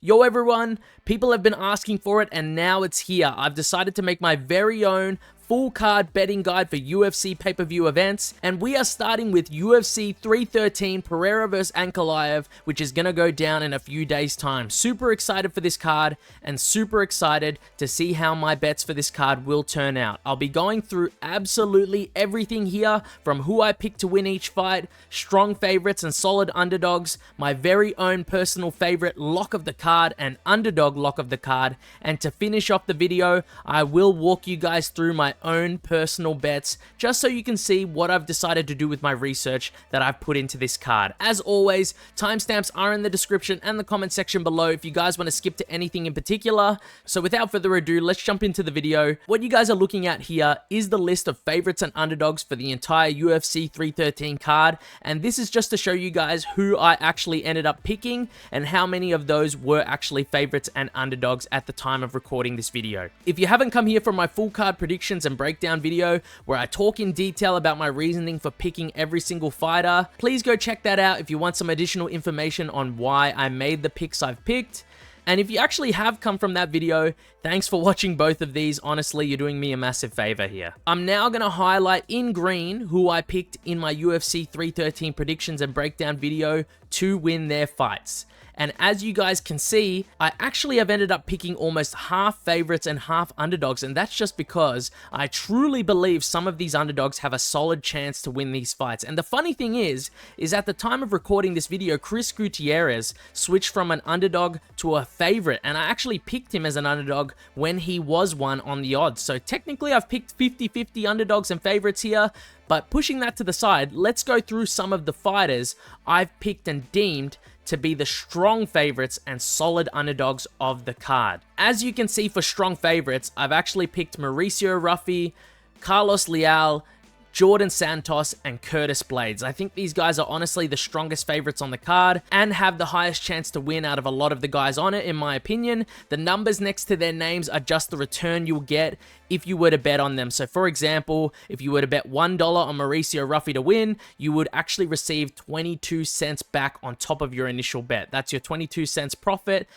Yo everyone, people have been asking for it and now it's here. I've decided to make my very own full card betting guide for UFC pay-per-view events, and we are starting with UFC 313 Pereira vs Ankalaev, which is gonna go down in a few days time. Super excited for this card and super excited to see how my bets for this card will turn out. I'll be going through absolutely everything here, from who I pick to win each fight, strong favorites and solid underdogs, my very own personal favorite lock of the card and underdog lock of the card, and to finish off the video, I will walk you guys through my own personal bets, just so you can see what I've decided to do with my research that I've put into this card. As always, timestamps are in the description and the comment section below if you guys want to skip to anything in particular. So without further ado, let's jump into the video. What you guys are looking at here is the list of favorites and underdogs for the entire UFC 313 card, and this is just to show you guys who I actually ended up picking and how many of those were actually favorites and underdogs at the time of recording this video. If you haven't come here for my full card predictions and breakdown video where I talk in detail about my reasoning for picking every single fighter, please go check that out if you want some additional information on why I made the picks I've picked. And if you actually have come from that video, thanks for watching both of these. Honestly, you're doing me a massive favor here. I'm now going to highlight in green who I picked in my UFC 313 predictions and breakdown video to win their fights. And as you guys can see, I actually have ended up picking almost half favorites and half underdogs, and that's just because I truly believe some of these underdogs have a solid chance to win these fights. And the funny thing is at the time of recording this video, Chris Gutierrez switched from an underdog to a favorite, and I actually picked him as an underdog when he was one on the odds. So technically I've picked 50-50 underdogs and favorites here, but pushing that to the side, let's go through some of the fighters I've picked and deemed to be the strong favorites and solid underdogs of the card. As you can see, for strong favorites, I've actually picked Mauricio Rufy, Carlos Leal, Jordan Santos, and Curtis Blades. I think these guys are honestly the strongest favorites on the card and have the highest chance to win out of a lot of the guys on it, in my opinion. The numbers next to their names are just the return you'll get if you were to bet on them. So for example, if you were to bet $1 on Mauricio Rufy to win, you would actually receive 22 cents back on top of your initial bet. That's your 22 cents profit,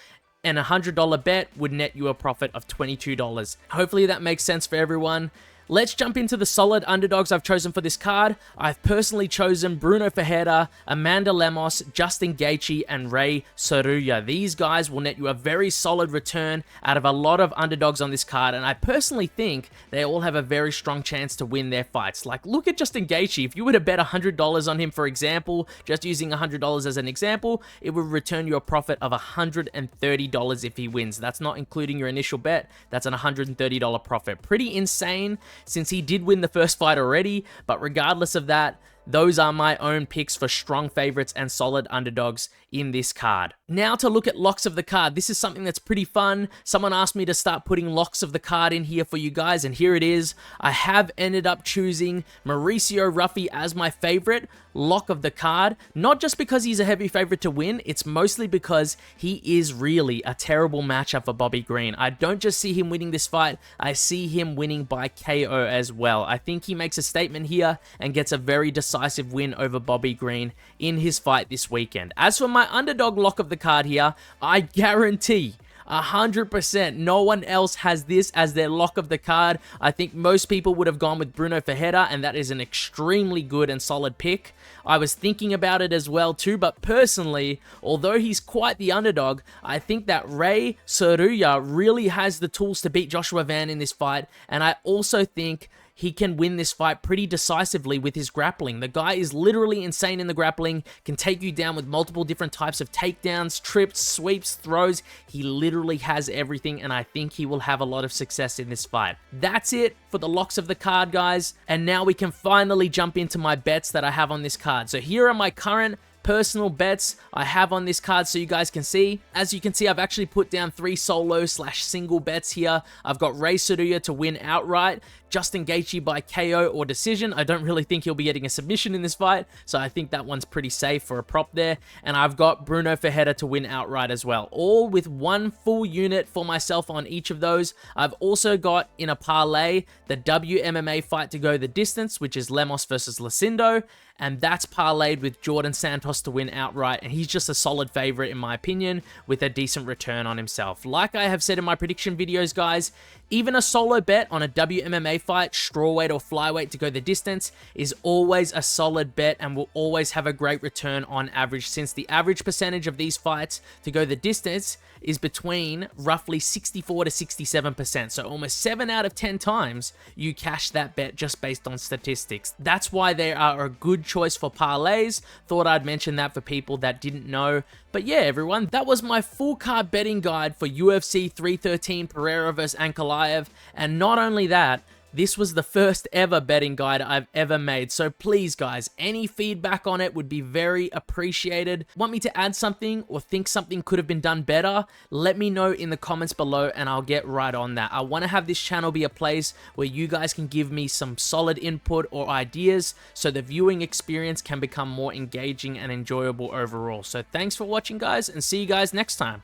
and a $100 bet would net you a profit of $22. Hopefully that makes sense for everyone. Let's jump into the solid underdogs I've chosen for this card. I've personally chosen Bruno Ferreira, Amanda Lemos, Justin Gaethje, and Ray Sorullo. These guys will net you a very solid return out of a lot of underdogs on this card, and I personally think they all have a very strong chance to win their fights. Like, look at Justin Gaethje. If you were to bet $100 on him, for example, just using $100 as an example, it would return you a profit of $130 if he wins. That's not including your initial bet. That's an $130 profit. Pretty insane, since he did win the first fight already, but regardless of that, those are my own picks for strong favorites and solid underdogs in this card. Now to look at locks of the card. This is something that's pretty fun. Someone asked me to start putting locks of the card in here for you guys, and here it is. I have ended up choosing Mauricio Rufy as my favorite lock of the card, not just because he's a heavy favorite to win, it's mostly because he is really a terrible matchup for Bobby Green. I don't just see him winning this fight, I see him winning by KO as well. I think he makes a statement here and gets a very decisive win over Bobby Green in his fight this weekend. As for my underdog lock of the card here, I guarantee 100% no one else has this as their lock of the card. I think most people would have gone with Bruno Ferreira, and that is an extremely good and solid pick. I was thinking about it as well too, but personally, although he's quite the underdog, I think that Ray Sorullo really has the tools to beat Joshua Van in this fight, and I also think he can win this fight pretty decisively with his grappling. The guy is literally insane in the grappling, can take you down with multiple different types of takedowns, trips, sweeps, throws. He literally has everything, and I think he will have a lot of success in this fight. That's it for the locks of the card, guys. And now we can finally jump into my bets that I have on this card. So here are my current personal bets I have on this card so you guys can see. As you can see, I've actually put down 3 solo/single bets here. I've got Ray Sorullo to win outright, Justin Gaethje by KO or decision. I don't really think he'll be getting a submission in this fight, so I think that one's pretty safe for a prop there. And I've got Bruno Ferreira to win outright as well, all with 1 full unit for myself on each of those. I've also got in a parlay the WMMA fight to go the distance, which is Lemos versus Lucindo, and that's parlayed with Jordan Santos to win outright, and he's just a solid favorite in my opinion, with a decent return on himself. Like I have said in my prediction videos, guys, even a solo bet on a WMMA fight, strawweight or flyweight to go the distance, is always a solid bet and will always have a great return on average, since the average percentage of these fights to go the distance is between roughly 64 to 67%. So almost 7 out of 10 times you cash that bet just based on statistics. That's why they are a good choice for parlays. Thought I'd mention that for people that didn't know. But yeah, everyone, that was my full card betting guide for UFC 313 Pereira vs Ankalaev. And not only that, this was the first ever betting guide I've ever made, so please guys, any feedback on it would be very appreciated. Want me to add something or think something could have been done better? Let me know in the comments below and I'll get right on that. I want to have this channel be a place where you guys can give me some solid input or ideas so the viewing experience can become more engaging and enjoyable overall. So thanks for watching guys, and see you guys next time.